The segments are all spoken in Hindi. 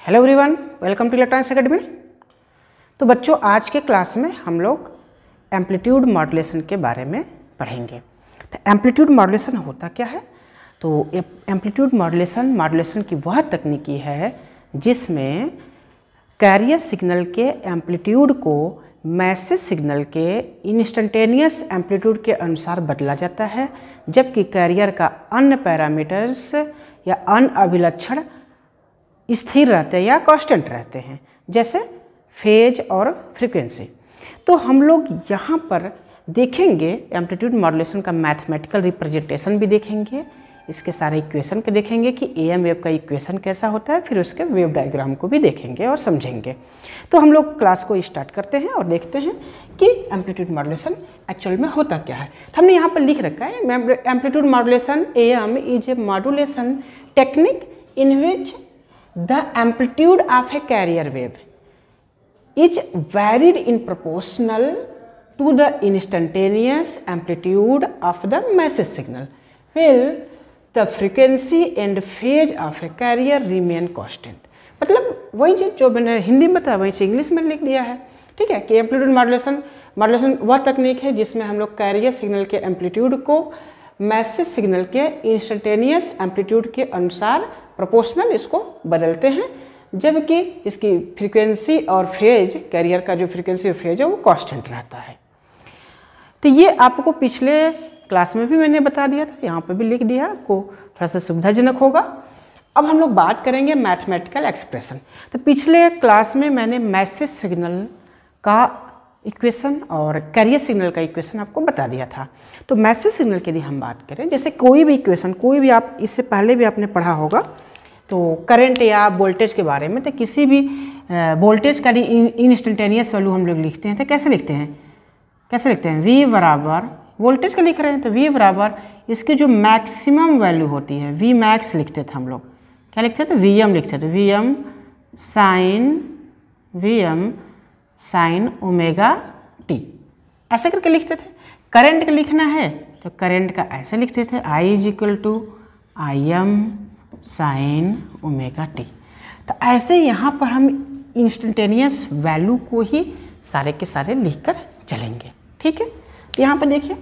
Hello everyone, welcome to Electronics Academy. तो बच्चों, आज के क्लास में हम लोग एम्पलीट्यूड मॉड्यूलेशन के बारे में पढ़ेंगे। तो एम्पलीट्यूड मॉड्यूलेशन होता क्या है? तो एम्पलीट्यूड मॉड्यूलेशन की वह तकनीकी है जिसमें कैरियर सिग्नल के एम्पलीट्यूड को मैसेज सिग्नल के इंस्टेंटेनियस एम्पलीट्यूड के अनुसार बदला जाता है, जबकि कैरियर का अन्य पैरामीटर्स या अन्य अभिलक्षण स्थिर रहते हैं या कांस्टेंट रहते हैं, जैसे फेज और फ्रीक्वेंसी। तो हम लोग यहाँ पर देखेंगे एम्पलीट्यूड मॉड्यूलेशन का मैथमेटिकल रिप्रेजेंटेशन भी देखेंगे, इसके सारे इक्वेशन को देखेंगे कि एएम वेव का इक्वेशन कैसा होता है, फिर उसके वेव डायग्राम को भी देखेंगे और समझेंगे। तो हम लोग क्लास को स्टार्ट करते हैं और देखते हैं कि एम्पलीट्यूड मॉड्यूलेशन एक्चुअल में होता क्या है। तो हमने यहाँ पर लिख रखा है, amplitude modulation am is a modulation technique in which the amplitude of a carrier wave is varied in proportional to the instantaneous amplitude of the message signal, while the frequency and phase of a carrier remain constant। मतलब वही चीज़ जो मैंने हिंदी में बताया वही चीज़ इंग्लिश में लिख दिया है, ठीक है। कि एम्पलीट्यूड मॉड्यूलेशन वह तकनीक है जिसमें हम लोग कैरियर सिग्नल के एम्पलीट्यूड को मैसेज सिग्नल के इंस्टेंटेनियस एम्पलीट्यूड के अनुसार प्रोपोर्शनल इसको बदलते हैं, जबकि इसकी फ्रीक्वेंसी और फेज, कैरियर का जो फ्रीक्वेंसी और फेज है वो कांस्टेंट रहता है। तो ये आपको पिछले क्लास में भी मैंने बता दिया था, यहाँ पे भी लिख दिया, आपको थोड़ा सा सुविधाजनक होगा। अब हम लोग बात करेंगे मैथमेटिकल एक्सप्रेशन। तो पिछले क्लास में मैंने मैसेज सिग्नल का इक्वेशन और कैरियर सिग्नल का इक्वेशन आपको बता दिया था। तो मैसेज सिग्नल के लिए हम बात करें, जैसे कोई भी इक्वेशन, कोई भी आप इससे पहले भी आपने पढ़ा होगा, तो करंट या वोल्टेज के बारे में, तो किसी भी वोल्टेज का इंस्टेंटेनियस वैल्यू हम लोग लिखते हैं तो कैसे लिखते हैं? V बराबर वोल्टेज का लिख रहे हैं तो V बराबर इसकी जो मैक्सिमम वैल्यू होती है V मैक्स लिखते थे हम लोग। क्या लिखते थे? VM लिखते थे, VM साइन ओमेगा टी, ऐसे करके लिखते थे। करंट का लिखना है तो करंट का ऐसे लिखते थे, I is equal to IM sine omega T. तो ऐसे यहाँ पर हम इंस्टेंटेनियस वैल्यू को ही सारे के सारे लिखकर चलेंगे, ठीक है। तो यहाँ पर देखिए,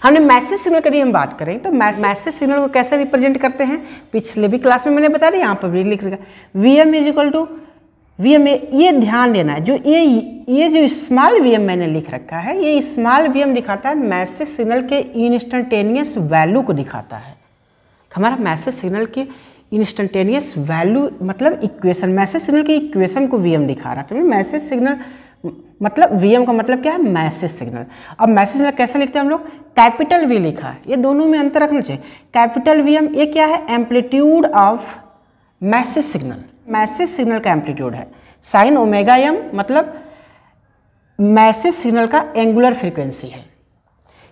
हमने मैसेज सिग्नल की हम बात करें तो मैसेज सिग्नल को कैसे रिप्रेजेंट करते हैं, पिछले भी क्लास में मैंने बता दिया, यहाँ पर भी लिख रखा VM is equal to VM। ये ध्यान देना है, जो ये जो स्मॉल VM मैंने लिख रखा है, ये स्मॉल VM दिखाता है मैसेज सिग्नल के इंस्टेंटेनियस वैल्यू को दिखाता है। हमारा मैसेज सिग्नल के इंस्टेंटेनियस वैल्यू मतलब इक्वेशन, मैसेज सिग्नल के इक्वेशन को VM दिखा रहा है। तो मैसेज सिग्नल मतलब VM का मतलब क्या है? Message signal. अब मैसेज सिग्नल कैसे लिखते हैं हम लोग? कैपिटल V लिखा है, ये दोनों में अंतर रखना चाहिए। कैपिटल VM ये क्या है? Amplitude of message signal, message signal का एम्पलीट्यूड है। साइन ओमेगा M मतलब मैसेज सिग्नल का एंगुलर फ्रीक्वेंसी है।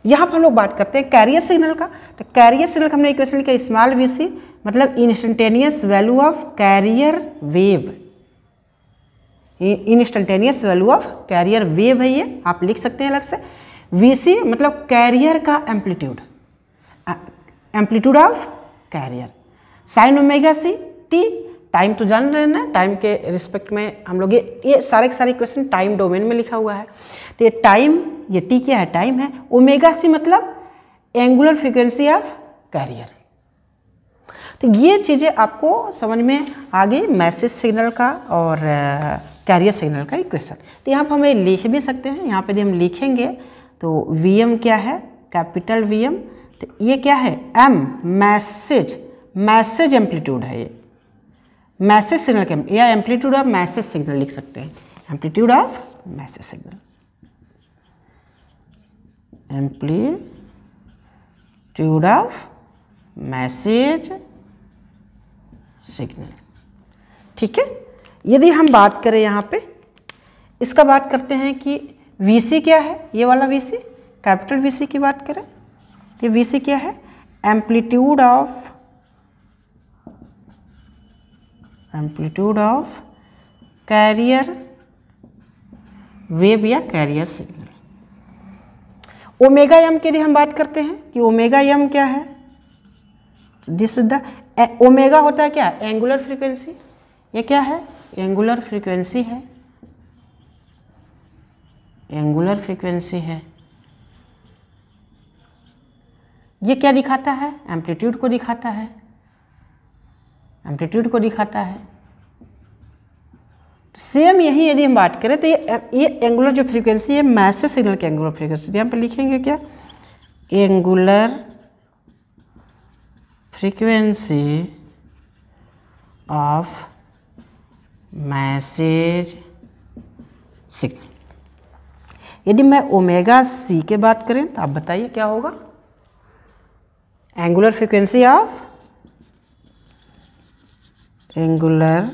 यहाँ पर हम लोग बात करते हैं कैरियर सिग्नल का। तो कैरियर सिग्नल का हमने इक्वेशन लिखा स्मॉल VC मतलब instantaneous value of carrier wave, instantaneous value of carrier wave है, ये आप लिख सकते हैं अलग से। VC मतलब कैरियर का amplitude, amplitude of carrier. Sine omega C T, time तो जान रहे ना, टाइम के रिस्पेक्ट में हम लोग ये सारे के सारे इक्वेशन टाइम डोमेन में लिखा हुआ है। तो ये टाइम, ये टी क्या है? टाइम है। ओमेगा सी मतलब एंगुलर फ्रीक्वेंसी ऑफ कैरियर। तो ये चीज़ें आपको समझ में आ गई मैसेज सिग्नल का और कैरियर सिग्नल का इक्वेशन। तो यहाँ पर हमें लिख भी सकते हैं, यहाँ पे हम लिखेंगे तो VM क्या है? Capital VM। तो ये क्या है? M मैसेज एम्पलीट्यूड है, ये मैसेज सिग्नल के या एम्पलीट्यूड ऑफ मैसेज सिग्नल लिख सकते हैं, amplitude of message signal, amplitude of message signal, ठीक है। यदि हम बात करें यहाँ पे, इसका बात करते हैं कि VC क्या है? ये वाला VC, कैपिटल VC की बात करें तो VC क्या है? एम्पलीट्यूड ऑफ कैरियर वेव या कैरियर सिग्नल। ओमेगा M के लिए हम बात करते हैं कि ओमेगा M क्या है? दिस इज द ओमेगा होता है क्या? एंगुलर फ्रीक्वेंसी, ये क्या है? एंगुलर फ्रीक्वेंसी है, एंगुलर फ्रीक्वेंसी है। ये क्या दिखाता है? एम्पलीट्यूड को दिखाता है, एम्पलीट्यूड को दिखाता है। सेम यही यदि हम बात करें तो ये एंगुलर जो फ्रीक्वेंसी है मैसेज सिग्नल की एंगुलर फ्रीक्वेंसी, यहाँ पर लिखेंगे क्या? Angular frequency of message signal. यदि मैं ओमेगा सी के बात करें तो आप बताइए क्या होगा? Angular frequency of angular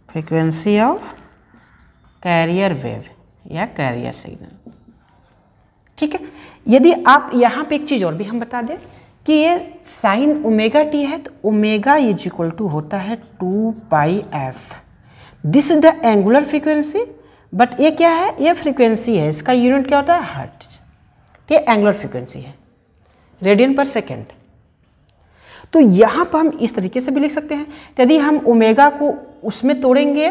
frequency of carrier wave या कैरियर सिग्नल। ठीक है। यदि आप यहाँ पे एक चीज़ और भी हम बता दें कि ये साइन ओमेगा टी है तो ओमेगा इज इक्वल टू होता है 2 pi F. This is the angular frequency, but ये क्या है? ये फ्रीक्वेंसी है, इसका यूनिट क्या होता है? हर्ट्ज। ये एंगुलर फ्रीक्वेंसी है, रेडियन पर सेकेंड। तो यहाँ पर हम इस तरीके से भी लिख सकते हैं। यदि हम ओमेगा को उसमें तोड़ेंगे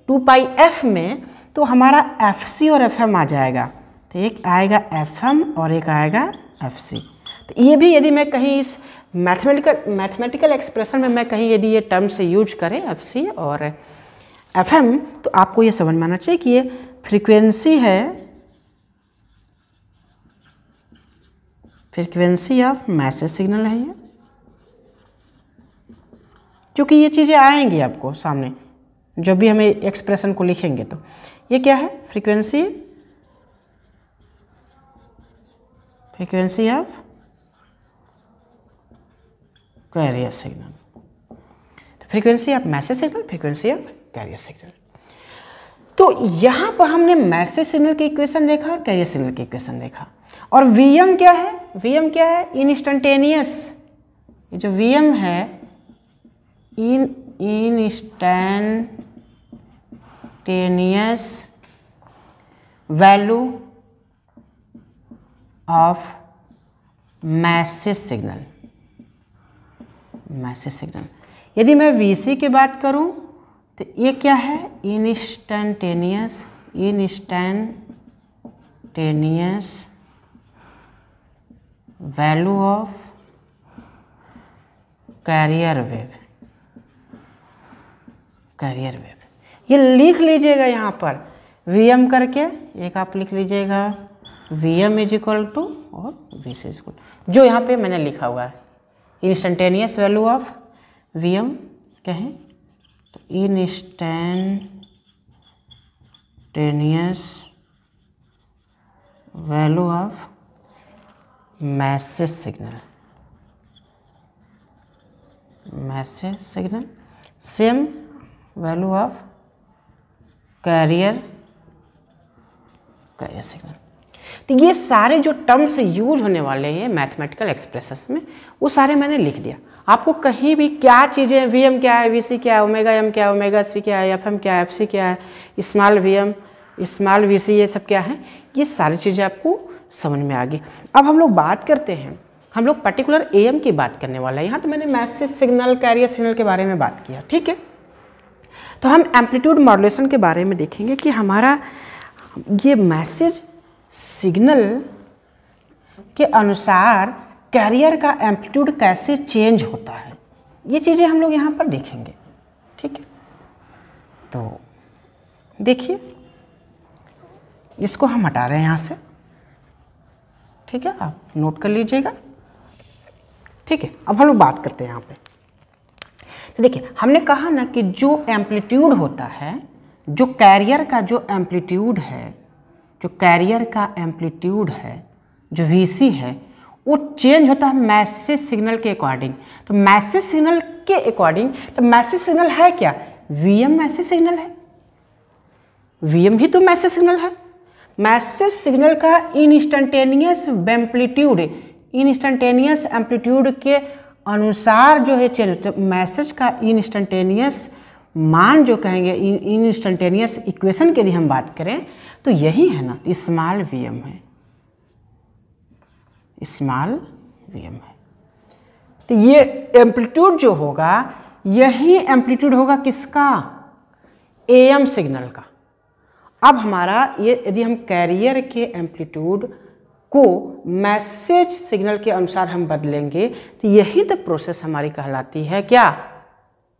2 पाई एफ में तो हमारा एफ सी और एफ एम आ जाएगा। तो एक आएगा एफ एम और एक आएगा एफ सी। तो ये भी यदि मैं कहीं इस मैथमेटिकल एक्सप्रेशन में मैं कहीं यदि ये टर्म से यूज करें एफ सी और एफ एम, तो आपको ये समझ में आना चाहिए कि ये फ्रीक्वेंसी है, फ्रीक्वेंसी ऑफ मैसेज सिग्नल है ये, क्योंकि ये चीज़ें आएंगी आपको सामने जब भी हमें एक्सप्रेशन को लिखेंगे। तो ये क्या है? Frequency of carrier signal, frequency of message signal, frequency of carrier signal. तो यहाँ पर हमने मैसेज सिग्नल की इक्वेशन देखा और कैरियर सिग्नल की इक्वेशन देखा। और वीएम क्या है? वीएम क्या है? इंस्टेंटेनियस। ये जो वीएम है instantaneous value of message signal, message signal. यदि मैं वीसी की बात करूं तो ये क्या है? Instantaneous value of carrier wave, carrier wave. ये लिख लीजिएगा यहाँ पर वीएम करके, एक आप लिख लीजिएगा वीएम इज इक्वल टू और वी सी इज इक्वल, जो यहाँ पे मैंने लिखा हुआ है इंस्टेंटेनियस वैल्यू ऑफ वीएम कहें तो instantaneous value of message signal, message signal, same value of carrier signal. तो ये सारे जो टर्म्स यूज होने वाले हैं मैथमेटिकल एक्सप्रेशंस में वो सारे मैंने लिख दिया। आपको कहीं भी क्या चीज़ें, वीएम क्या है, वीसी क्या है, ओमेगा एम क्या है, ओमेगा सी क्या है, एफएम क्या है, एफसी क्या है, स्मॉल वीएम, स्मॉल वीसी, ये सब क्या है, ये सारी चीज़ें आपको समझ में आ गई। अब हम लोग बात करते हैं, हम लोग पर्टिकुलर एएम की बात करने वाला है। यहाँ तो मैंने मैसेज सिग्नल, कैरियर सिग्नल के बारे में बात किया, ठीक है। तो हम एम्पलीट्यूड मॉड्यूलेशन के बारे में देखेंगे कि हमारा ये मैसेज सिग्नल के अनुसार कैरियर का एम्पलीट्यूड कैसे चेंज होता है, ये चीज़ें हम लोग यहाँ पर देखेंगे, ठीक है। तो देखिए, इसको हम हटा रहे हैं यहाँ से, ठीक है, आप नोट कर लीजिएगा, ठीक है। अब हम लोग बात करते हैं यहाँ पे। तो देखिए, हमने कहा ना कि जो एम्पलीट्यूड होता है, जो कैरियर का जो एम्पलीट्यूड है, जो कैरियर का एम्पलीट्यूड है, जो वीसी है, वो चेंज होता है मैसेज सिग्नल के अकॉर्डिंग। तो मैसेज सिग्नल के अकॉर्डिंग, तो मैसेज सिग्नल है क्या? वीएम मैसेज सिग्नल है, वीएम ही तो मैसेज सिग्नल है। मैसेज सिग्नल का इंस्टेंटेनियस एम्पलीट्यूड, इंस्टेंटेनियस एम्पलीट्यूड के अनुसार जो है चेंज, तो मैसेज का इंस्टेंटेनियस मान जो कहेंगे, इंस्टेंटेनियस इक्वेशन के लिए हम बात करें तो यही है ना, स्मॉल वीएम है, स्मॉल वीएम है। तो ये एम्पलीट्यूड जो होगा यही एम्पलीट्यूड होगा किसका, AM सिग्नल का। अब हमारा ये यदि हम कैरियर के एम्पलीट्यूड को मैसेज सिग्नल के अनुसार हम बदलेंगे तो यही तो प्रोसेस हमारी कहलाती है, क्या,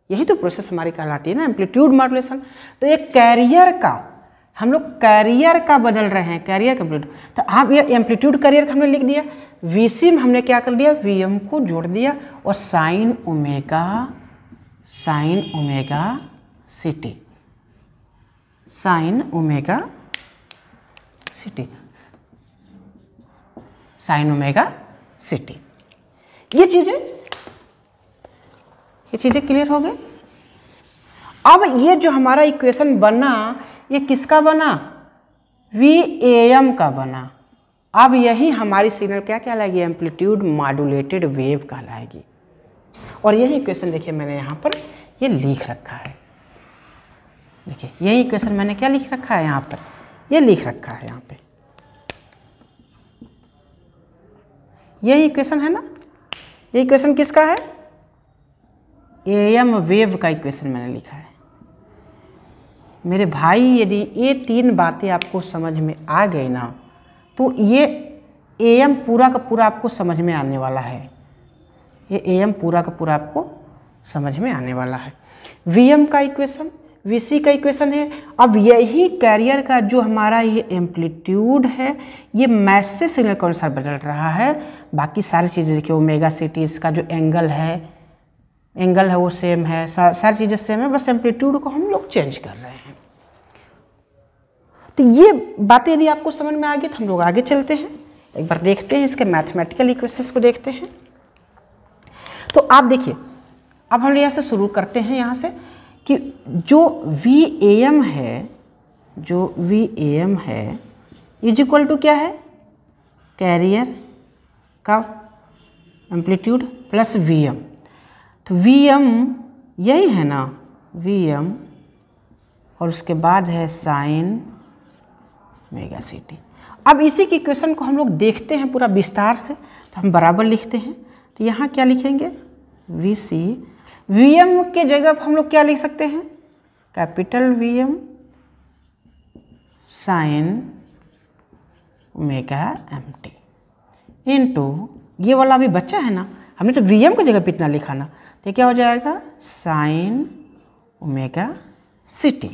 यही तो प्रोसेस हमारी कहलाती है ना एम्पलीट्यूड मॉड्यूलेशन। तो ये कैरियर का, हम लोग कैरियर का बदल रहे हैं, कैरियर का एम्पलीट्यूड। तो आप ये एम्पलीट्यूड कैरियर का हमने लिख दिया, VC में हमने क्या कर दिया, VM को जोड़ दिया और sine omega CT, sine omega CT, sine omega CT। ये चीज़ें क्लियर हो गई। अब ये जो हमारा इक्वेशन बना, ये किसका बना, VAM का बना। अब यही हमारी सिग्नल क्या कहलाएगी, एम्पलीट्यूड मॉड्यूलेटेड वेव कहलाएगी। और यही इक्वेशन देखिए मैंने यहाँ पर ये लिख रखा है, देखिए यही इक्वेशन मैंने क्या लिख रखा है यहाँ पर, ये लिख रखा है यहाँ पे, यही इक्वेशन है ना। ये इक्वेशन किसका है, AM वेव का इक्वेशन मैंने लिखा है। मेरे भाई यदि ये 3 बातें आपको समझ में आ गई ना, तो ये AM पूरा का पूरा आपको समझ में आने वाला है, ये AM पूरा का पूरा आपको समझ में आने वाला है। VM का इक्वेशन, VC का इक्वेशन है। अब यही कैरियर का जो हमारा ये एम्पलीट्यूड है, ये मैसेज सिग्नल के अनुसार बदल रहा है। बाकी सारी चीज़ें देखिए, ओमेगा CT इसका जो एंगल है वो सेम है, सारी चीज़ें सेम है, बस एम्पलीट्यूड को हम लोग चेंज कर रहे हैं। तो ये बातें यदि आपको समझ में आ गई तो हम लोग आगे चलते हैं, एक बार देखते हैं इसके मैथमेटिकल इक्वेशंस को देखते हैं। तो आप देखिए, अब हम यहाँ से शुरू करते हैं, यहाँ से कि जो VAM है इज इक्वल टू क्या है, कैरियर का एम्पलीट्यूड प्लस VM। तो VM यही है ना, VM, और उसके बाद है साइन ओमेगा CT। अब इसी की इक्वेशन को हम लोग देखते हैं पूरा विस्तार से, तो हम बराबर लिखते हैं। तो यहाँ क्या लिखेंगे, VC, VM के जगह हम लोग क्या लिख सकते हैं, capital VM sine omega MT into, ये वाला अभी बच्चा है ना, हमने तो VM की जगह पे इतना लिखा ना, तो क्या हो जाएगा, साइन ओमेगा CT।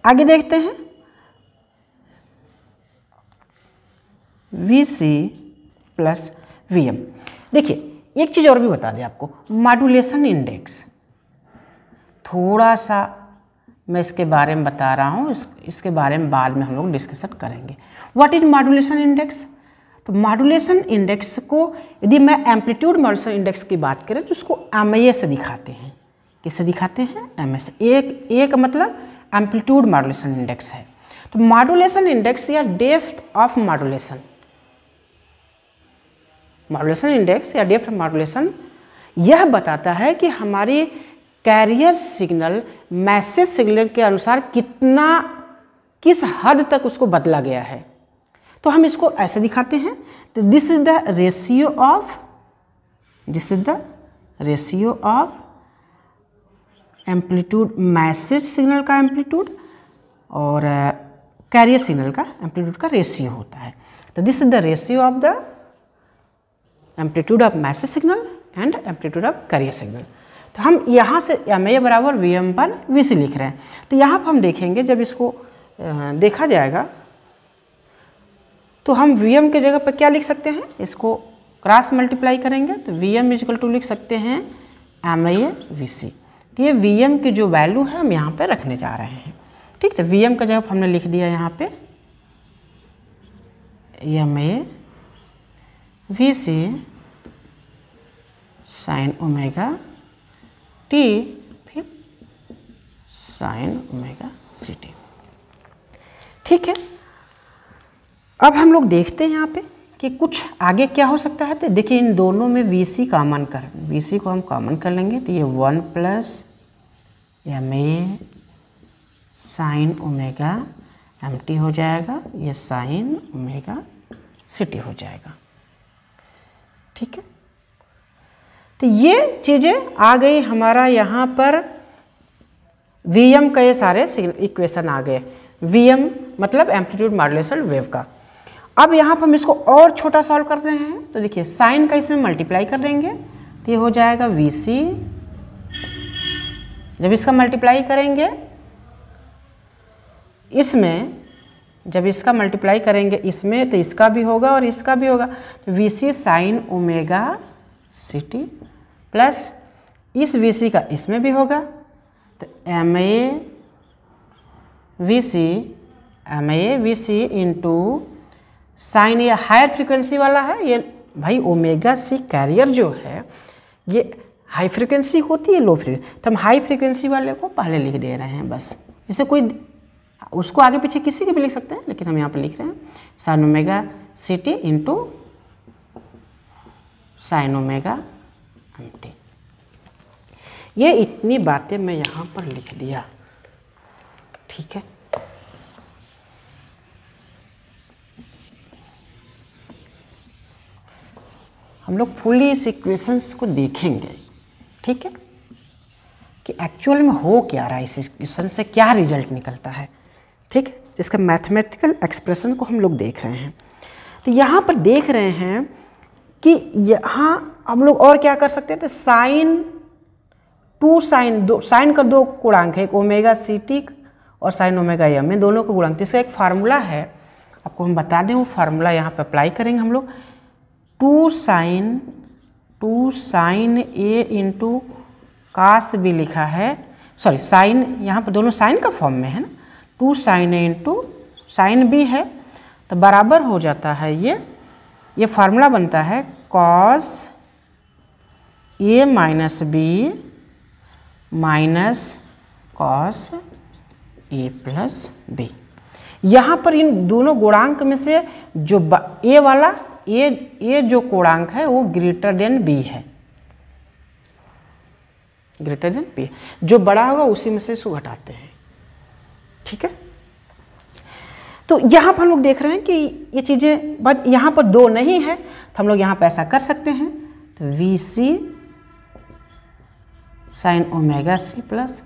आगे देखते हैं, VC प्लस VM। देखिए एक चीज़ और भी बता दें आपको, मॉड्यूलेशन इंडेक्स, थोड़ा सा मैं इसके बारे में बता रहा हूँ, इसके बारे में बाद में हम लोग डिस्कशन करेंगे। What is modulation index. तो मॉड्यूलेशन इंडेक्स को यदि मैं एम्पलीट्यूड मॉड्यूलेशन इंडेक्स की बात करें तो उसको MA से दिखाते हैं। किससे दिखाते हैं, MA से। एक मतलब एम्पलीट्यूड मॉड्यूलेशन इंडेक्स है। तो मॉड्यूलेशन इंडेक्स या depth of modulation, modulation index या डेप्थ ऑफ मॉड्यूलेशन यह बताता है कि हमारी कैरियर सिग्नल मैसेज सिग्नल के अनुसार किस हद तक उसको बदला गया है। तो हम इसको ऐसे दिखाते हैं, तो this is the ratio of amplitude, message signal का एम्पलीट्यूड और कैरियर सिग्नल का एम्पलीट्यूड का रेशियो होता है। तो this is the ratio of the amplitude of message signal and amplitude of carrier signal. तो हम यहाँ से MA बराबर VM पर VC लिख रहे हैं। तो यहाँ पर हम देखेंगे, जब इसको देखा जाएगा तो हम VM के जगह पर क्या लिख सकते हैं, इसको क्रॉस मल्टीप्लाई करेंगे तो VM इक्वल टू लिख सकते हैं MA VC। तो ये VM की जो वैल्यू है हम यहाँ पे रखने जा रहे हैं। ठीक है, VM का जगह हमने लिख दिया यहाँ पे MA VC sine omega T फिर साइन ओमेगा CT। ठीक है, अब हम लोग देखते हैं यहाँ पे कि कुछ आगे क्या हो सकता है। तो देखिए इन दोनों में VC कॉमन कर, VC को हम कॉमन कर लेंगे तो ये 1 plus MA sine omega MT हो जाएगा, ये साइन ओमेगा CT हो जाएगा। ठीक है, तो ये चीज़ें आ गई हमारा यहाँ पर Vm का, ये सारे इक्वेशन आ गए। Vm मतलब एम्पलीट्यूड मॉड्यूलेशन वेव का। अब यहाँ पर हम इसको और छोटा सॉल्व कर रहे हैं, तो देखिए साइन का इसमें मल्टीप्लाई कर देंगे तो ये हो जाएगा Vc। जब इसका मल्टीप्लाई करेंगे इसमें, जब इसका मल्टीप्लाई करेंगे इसमें, तो इसका भी होगा और इसका भी होगा, तो Vc sine omega ct plus इस Vc का इसमें भी होगा, तो ma Vc इंटू साइन, ये हायर फ्रिक्वेंसी वाला है। ये भाई ओमेगा सी कैरियर जो है ये हाई फ्रिक्वेंसी होती है, लो फ्रिक्वेंसी, तो हम हाई फ्रिक्वेंसी वाले को पहले लिख दे रहे हैं बस। इसे कोई उसको आगे पीछे किसी के भी लिख सकते हैं, लेकिन हम यहाँ पर लिख रहे हैं sine omega C T into sine omega M T. ये इतनी बातें मैं यहाँ पर लिख दिया, ठीक है। हम लोग फुली इस इक्वेशंस को देखेंगे, ठीक है, कि एक्चुअल में हो क्या रहा है, इस इक्वेशन से क्या रिजल्ट निकलता है, ठीक है। जिसका मैथमेटिकल एक्सप्रेशन को हम लोग देख रहे हैं। तो यहाँ पर देख रहे हैं कि यहाँ हम लोग और क्या कर सकते हैं, तो साइन का दो गुणांक है, एक ओमेगा सी टी और साइन ओमेगा एम, में दोनों का गुणांक। इसका एक फार्मूला है, आपको हम बता दें, वो फार्मूला यहाँ पे अप्लाई करेंगे हम लोग। Two sine A into cos भी लिखा है, सॉरी साइन, यहाँ पर दोनों साइन का फॉर्म में है ना, two sine A into sine B है, तो बराबर हो जाता है ये फार्मूला बनता है cos A minus B minus cos A plus B. यहाँ पर इन दोनों गुणांक में से जो ए वाला ये जो गुणांक है वो ग्रेटर देन बी है, ग्रेटर देन बी, जो बड़ा होगा उसी में से इसको घटाते हैं, ठीक है। तो यहाँ पर हम लोग देख रहे हैं कि ये चीज़ें, बट यहाँ पर दो नहीं है, तो हम लोग यहाँ पर ऐसा कर सकते हैं, तो V C sine omega C plus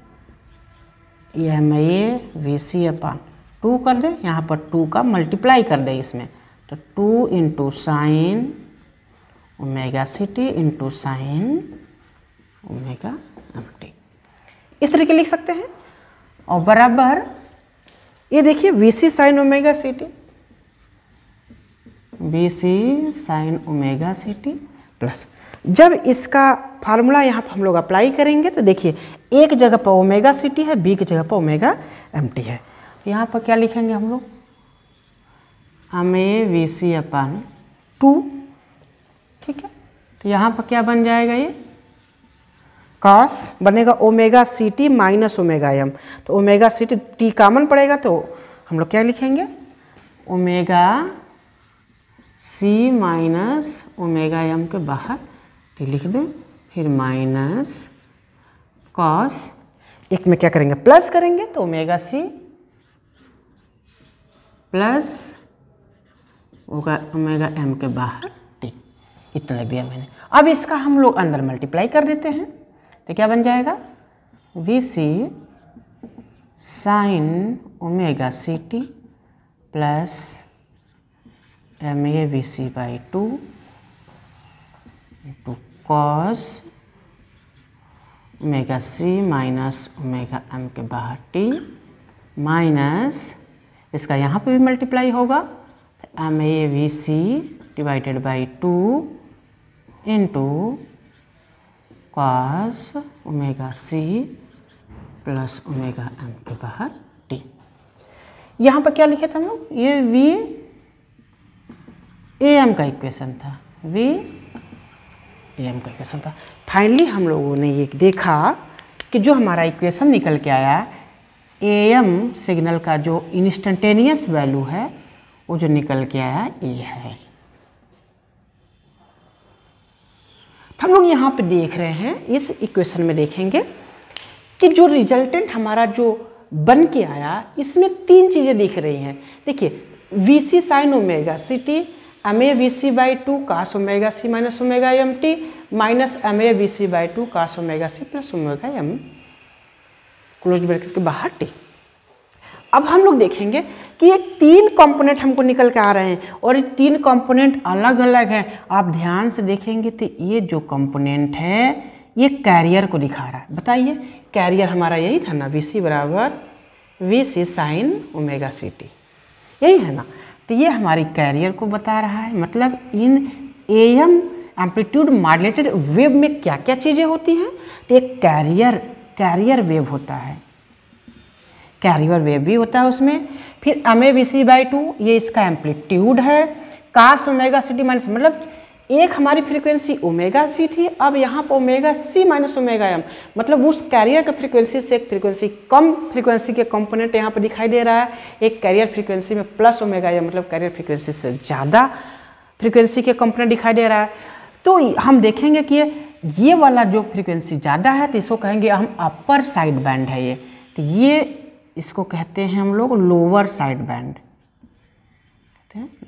M A V C upon 2 कर दे, यहाँ पर 2 का मल्टीप्लाई कर दे इसमें, तो 2 into sine omega C T into sine omega M T, इस तरीके लिख सकते हैं। और बराबर ये देखिए V C sine omega C T, V C sine omega C T plus, जब इसका फार्मूला यहाँ पर हम लोग अप्लाई करेंगे तो देखिए एक जगह पर ओमेगा सी टी है, बी की जगह पर ओमेगा एम टी है, तो यहाँ पर क्या लिखेंगे हम लोग, हमें वी सी अपान 2, ठीक है। तो यहाँ पर क्या बन जाएगा, ये कॉस बनेगा omega C T minus omega M, तो ओमेगा सी टी कॉमन पड़ेगा, तो हम लोग क्या लिखेंगे, omega C minus omega M के बाहर टी लिख दें, फिर माइनस कॉस, एक में क्या करेंगे प्लस करेंगे, तो omega C plus omega M के बाहर टी, इतना लग दिया मैंने। अब इसका हम लोग अंदर मल्टीप्लाई कर देते हैं, तो क्या बन जाएगा, V C sine omega C T plus M A V C by 2 into cos omega C minus omega M के बाहर टी माइनस, इसका यहाँ पे भी मल्टीप्लाई होगा, तो M A V C divided by 2 into cos omega C plus omega M के बाहर टी। यहाँ पर क्या लिखे थे हम लोग, ये वी ए एम का इक्वेशन था, वी ए एम का इक्वेशन था। फाइनली हम लोगों ने ये देखा कि जो हमारा इक्वेशन निकल के आया, ए एम सिग्नल का जो इंस्टेंटेनियस वैल्यू है वो जो निकल के आया ए है। हम लोग यहाँ पे देख रहे हैं, इस इक्वेशन में देखेंगे कि जो रिजल्टेंट हमारा जो बन के आया, इसमें 3 चीज़ें दिख रही हैं। देखिए V C sine omega C T MAVC/2 cos omega C minus omega M T minus MAVC/2 cos omega C plus omega M close bracket के बाहर टी। अब हम लोग देखेंगे कि ये 3 कंपोनेंट हमको निकल के आ रहे हैं और ये 3 कंपोनेंट अलग अलग हैं। आप ध्यान से देखेंगे तो ये जो कंपोनेंट है ये कैरियर को दिखा रहा है। बताइए कैरियर हमारा यही था ना, VC बराबर VC sine omega C T, यही है ना। तो ये हमारी कैरियर को बता रहा है। मतलब इन AM एम्पलीट्यूड मॉड्यूलेटेड वेव में क्या क्या चीज़ें होती हैं। तो एक कैरियर वेव होता है, कैरियर वेव भी होता है उसमें। फिर MAVC/2 ये इसका एम्पलीट्यूड है। cos omega C T minus, मतलब एक हमारी फ्रीक्वेंसी ओमेगा सी थी, अब यहाँ पर omega C minus omega M, मतलब उस कैरियर के फ्रीक्वेंसी से एक फ्रीक्वेंसी कम फ्रीक्वेंसी के कंपोनेंट यहाँ पर दिखाई दे रहा है। एक कैरियर फ्रीक्वेंसी में प्लस ओमेगा एम, मतलब कैरियर फ्रीक्वेंसी से ज़्यादा फ्रीक्वेंसी के कंपोनेंट दिखाई दे रहा है। तो हम देखेंगे कि ये वाला जो फ्रीक्वेंसी ज़्यादा है तो इसको कहेंगे हम अपर साइड बैंड है ये। तो ये इसको कहते हैं हम लोग lower side band,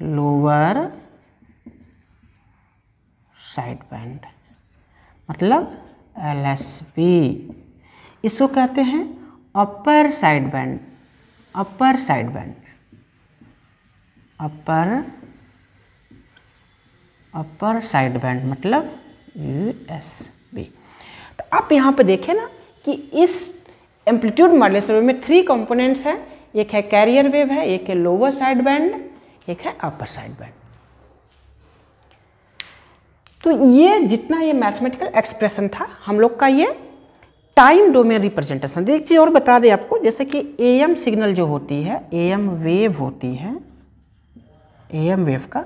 lower side band मतलब LSB। इसको कहते हैं अपर साइड बैंड, अपर साइड बैंड, अपर साइड बैंड मतलब USB। तो आप यहाँ पे देखें ना कि इस एम्पलीट्यूड मॉड्यूलेशन वेव में 3 कंपोनेंट्स हैं। एक है कैरियर वेव है, एक है लोअर साइड बैंड, एक है अपर साइड बैंड। तो ये जितना ये मैथमेटिकल एक्सप्रेशन था हम लोग का, ये टाइम डोमेन रिप्रेजेंटेशन। एक चीज़ और बता दें आपको, जैसे कि AM सिग्नल जो होती है, AM वेव होती है, AM वेव का,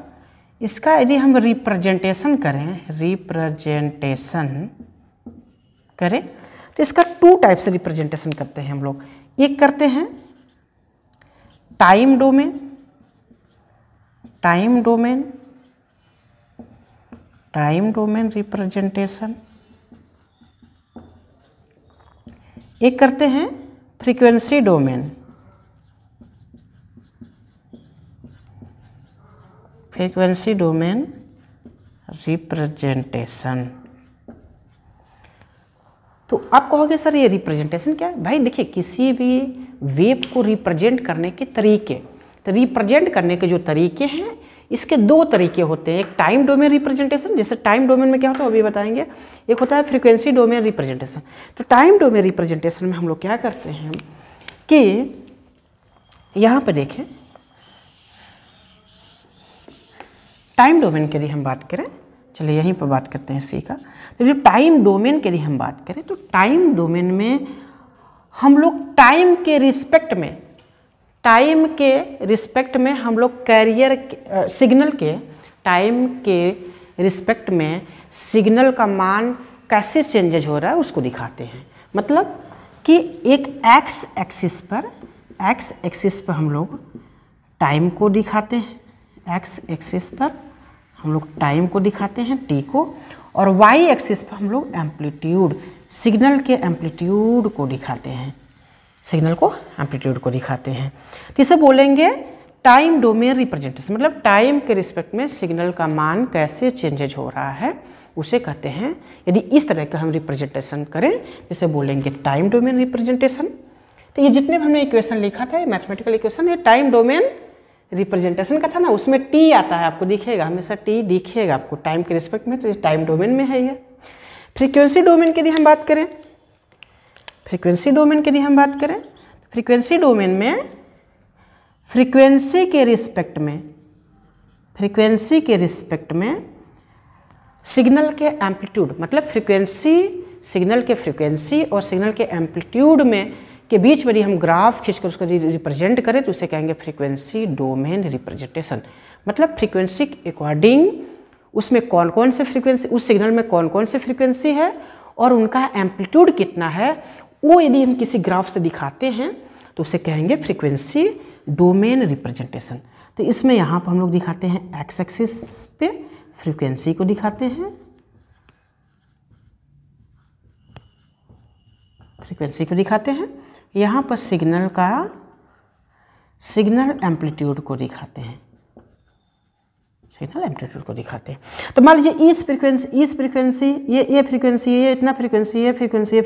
इसका यदि हम रिप्रेजेंटेशन करें तो इसका 2 टाइप से रिप्रेजेंटेशन करते हैं हम लोग। एक करते हैं टाइम डोमेन रिप्रेजेंटेशन, एक करते हैं फ्रीक्वेंसी डोमेन रिप्रेजेंटेशन। तो आप कहोगे सर ये रिप्रेजेंटेशन क्या है? भाई देखिए, किसी भी वेव को रिप्रेजेंट करने के तरीके, तो रिप्रेजेंट करने के जो तरीके हैं इसके 2 तरीके होते हैं। एक टाइम डोमेन रिप्रेजेंटेशन, जैसे टाइम डोमेन में क्या होता है अभी बताएंगे। एक होता है फ्रीक्वेंसी डोमेन रिप्रेजेंटेशन। तो टाइम डोमेन रिप्रेजेंटेशन में हम लोग क्या करते हैं कि यहाँ पर देखें, टाइम डोमेन के लिए हम बात करें, चलिए यहीं पर बात करते हैं सी का। तो जब टाइम डोमेन के लिए हम बात करें तो टाइम डोमेन में हम लोग टाइम के रिस्पेक्ट में हम लोग कैरियर सिग्नल के टाइम के रिस्पेक्ट में सिग्नल का मान कैसे चेंजेज हो रहा है उसको दिखाते हैं। मतलब कि एक एक्स एक्सिस पर हम लोग टाइम को दिखाते हैं, एक्स एक्सिस पर हम लोग टाइम को दिखाते हैं टी को, और वाई एक्सिस पर हम लोग एम्पलीट्यूड, सिग्नल के एम्पलीट्यूड को दिखाते हैं, तो इसे बोलेंगे टाइम डोमेन रिप्रेजेंटेशन। मतलब टाइम के रिस्पेक्ट में सिग्नल का मान कैसे चेंजेज हो रहा है उसे कहते हैं। यदि इस तरह का हम रिप्रेजेंटेशन करें इसे बोलेंगे टाइम डोमेन रिप्रेजेंटेशन। तो ये जितने भी हमने इक्वेशन लिखा था, ये मैथमेटिकल इक्वेशन, ये टाइम डोमेन रिप्रेजेंटेशन का था ना, उसमें टी आता है, आपको दिखेगा, हमेशा टी दिखेगा आपको टाइम के रिस्पेक्ट में, तो ये टाइम डोमेन में है ये। फ्रीक्वेंसी डोमेन के लिए हम बात करें, फ्रीक्वेंसी डोमेन में फ्रीक्वेंसी के रिस्पेक्ट में सिग्नल के एम्पलीट्यूड, मतलब सिग्नल के फ्रीक्वेंसी और सिग्नल के एम्पलीट्यूड में के बीच में यदि हम ग्राफ खींचकर उसको रिप्रेजेंट करें तो उसे कहेंगे फ्रीक्वेंसी डोमेन रिप्रेजेंटेशन। मतलब फ्रीक्वेंसी के अकॉर्डिंग उसमें कौन कौन से फ्रीक्वेंसी, उस सिग्नल में कौन कौन से फ्रीक्वेंसी है और उनका एम्पलीट्यूड कितना है, वो यदि हम किसी ग्राफ से दिखाते हैं तो उसे कहेंगे फ्रीक्वेंसी डोमेन रिप्रेजेंटेशन। तो इसमें यहाँ पर हम लोग दिखाते हैं एक्स एक्सिस पे फ्रीक्वेंसी को दिखाते हैं, यहाँ पर सिग्नल एम्पलीट्यूड को दिखाते हैं, सिग्नल एम्पलीट्यूड को दिखाते हैं। तो मान लीजिए इस फ्रीक्वेंसी ये फ्रीक्वेंसी, ये इतना फ्रीक्वेंसी, ये फ्रीक्वेंसी,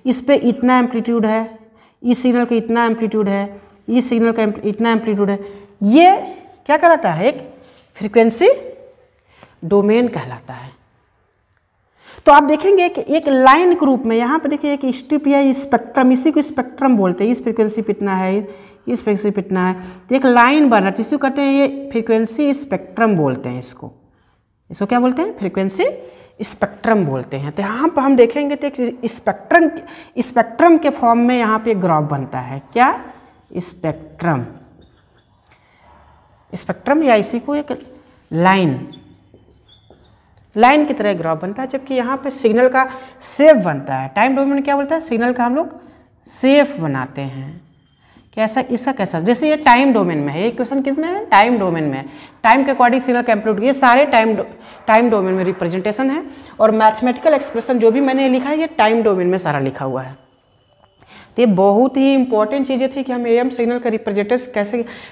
इस पे इतना एम्पलीट्यूड है, इस सिग्नल का इतना एम्पलीट्यूड है, इस सिग्नल का इतना एम्पलीट्यूड है, ये क्या कहलाता है? एक फ्रीक्वेंसी डोमेन कहलाता है। तो आप देखेंगे कि एक लाइन के रूप में यहाँ पे देखिए एक स्ट्रिप या स्पेक्ट्रम, इसी को स्पेक्ट्रम बोलते हैं। इस फ्रीक्वेंसी पे इतना है, इस फ्रीक्वेंसी पे इतना है, तो एक लाइन बन रहा है, इसको कहते हैं, ये फ्रीक्वेंसी स्पेक्ट्रम बोलते हैं। इसको क्या बोलते हैं? फ्रीक्वेंसी स्पेक्ट्रम बोलते हैं। तो यहाँ पर हम देखेंगे तो एक स्पेक्ट्रम के फॉर्म में यहाँ पे एक ग्राफ बनता है। क्या? स्पेक्ट्रम या इसी को एक लाइन की तरह ग्राफ बनता है, जबकि यहाँ पे सिग्नल का शेप बनता है। टाइम डोमेन में क्या बोलता है? सिग्नल का हम लोग शेप बनाते हैं। कैसा? इसका कैसा? जैसे ये टाइम डोमेन में है, ये क्वेश्चन किस में है? टाइम डोमेन में है। टाइम के अकॉर्डिंग सिग्नल का एम्पलीट्यूड, ये सारे टाइम डोमेन में रिप्रेजेंटेशन है। और मैथमेटिकल एक्सप्रेशन जो भी मैंने लिखा है, ये टाइम डोमेन में सारा लिखा हुआ है। तो ये बहुत ही इंपॉर्टेंट चीज़ें थी कि हम एएम सिग्नल का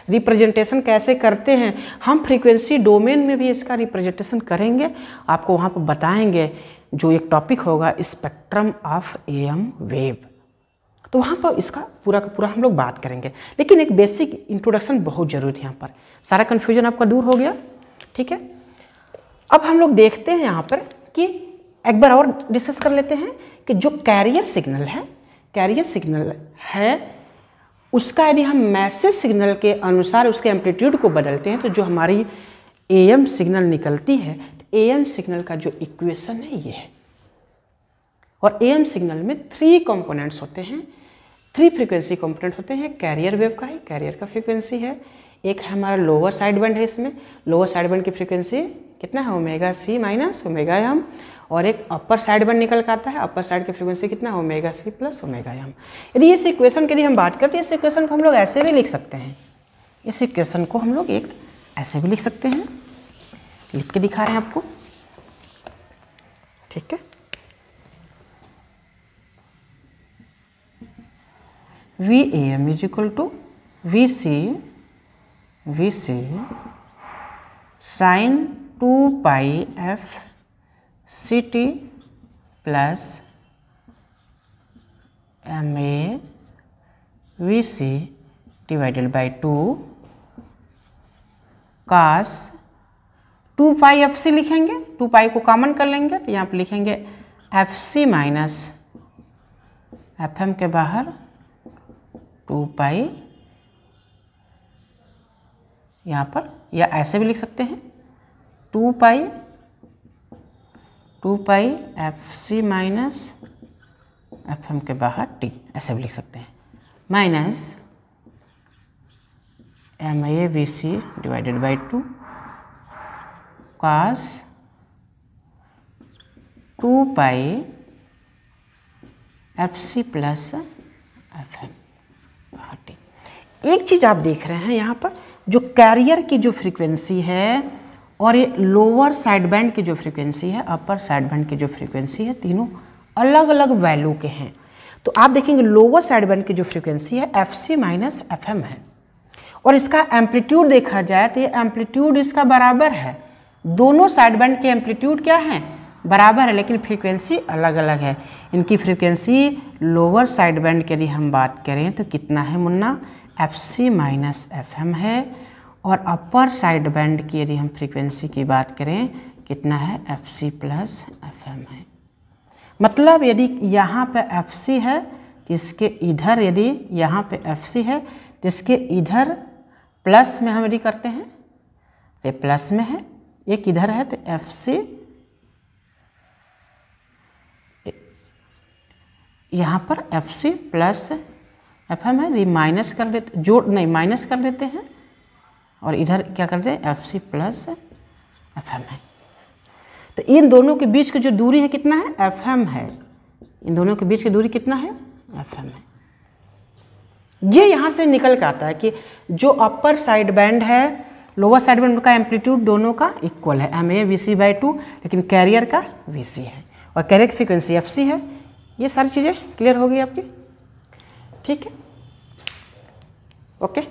रिप्रेजेंटेशन कैसे करते हैं। हम फ्रीक्वेंसी डोमेन में भी इसका रिप्रेजेंटेशन करेंगे, आपको वहाँ पर बताएंगे। जो एक टॉपिक होगा स्पेक्ट्रम ऑफ एएम वेव, तो वहाँ पर इसका पूरा का पूरा हम लोग बात करेंगे। लेकिन एक बेसिक इंट्रोडक्शन बहुत जरूरी है यहाँ पर। सारा कन्फ्यूजन आपका दूर हो गया, ठीक है। अब हम लोग देखते हैं यहाँ पर कि एक बार और डिस्कस कर लेते हैं कि जो कैरियर सिग्नल है उसका यदि हम मैसेज सिग्नल के अनुसार उसके एम्पलीट्यूड को बदलते हैं तो जो हमारी एएम सिग्नल निकलती है, तो एएम सिग्नल का जो इक्वेशन है ये है। और एएम सिग्नल में 3 कंपोनेंट्स होते हैं, 3 फ्रीक्वेंसी कंपोनेंट होते हैं। कैरियर वेव का है, कैरियर का फ्रीक्वेंसी है। एक हमारा लोअर साइड बैंड है, इसमें लोअर साइड बैंड की फ्रीक्वेंसी कितना है? Omega C minus omega M. और एक अपर साइड बैंड निकल कर आता है, अपर साइड की फ्रीक्वेंसी कितना? Omega C plus omega M. यदि इस इक्वेशन की यदि हम बात करते हैं, इस इक्वेशन को हम लोग ऐसे भी लिख सकते हैं। इस इक्वेशन को हम लोग एक ऐसे भी लिख सकते हैं, लिख के दिखा रहे हैं आपको, ठीक है। V A M is equal to V C sine 2 pi F C T plus M A V C divided by 2 cos 2 pi F C लिखेंगे, 2 पाई को कॉमन कर लेंगे तो यहाँ पे लिखेंगे F C minus F M के बाहर 2 पाई, यहाँ पर, या ऐसे भी लिख सकते हैं 2 pi F C minus F M के बाहर टी, ऐसे भी लिख सकते हैं, minus M A V C divided by 2 cos 2 pi F C plus F M. एक चीज आप देख रहे हैं यहाँ पर, जो कैरियर की जो फ्रीक्वेंसी है और ये लोअर साइड बैंड की जो फ्रीक्वेंसी है, अपर साइड बैंड की जो फ्रीक्वेंसी है, तीनों अलग अलग वैल्यू के हैं। तो आप देखेंगे लोअर साइड बैंड की जो फ्रीक्वेंसी है F C minus F M है, और इसका एम्पलीट्यूड देखा जाए तो ये एम्पलीट्यूड इसका बराबर है। दोनों साइड बैंड के एम्पलीट्यूड क्या है? बराबर है, लेकिन फ्रीक्वेंसी अलग अलग है। इनकी फ्रीक्वेंसी लोअर साइड बैंड की यदि हम बात करें तो कितना है मुन्ना? F C minus F M है, और अपर साइड बैंड की यदि हम फ्रीक्वेंसी की बात करें कितना है? F C plus F M है। मतलब यदि यहाँ पे एफ सी है तो इसके इधर, यदि यहाँ पे एफ सी है तो इसके इधर प्लस में हम यदि करते हैं तो प्लस में है, एक इधर है तो एफ सी, यहाँ पर F C plus F M है, माइनस कर देते, जोड़ नहीं माइनस कर देते हैं, और इधर क्या करते हैं? F C plus F M है। तो इन दोनों के बीच की जो दूरी है कितना है? एफ एम है। इन दोनों के बीच की दूरी कितना है? एफ एम है। ये यहाँ से निकल के आता है कि जो अपर साइड बैंड है, लोअर साइड बैंड का एम्पलीट्यूड दोनों का इक्वल है, M A V C by 2, लेकिन कैरियर का वी सी है और कैरियर की फ्रीक्वेंसी एफ सी है। ये सारी चीज़ें क्लियर हो गई आपकी, ठीक है, ओके।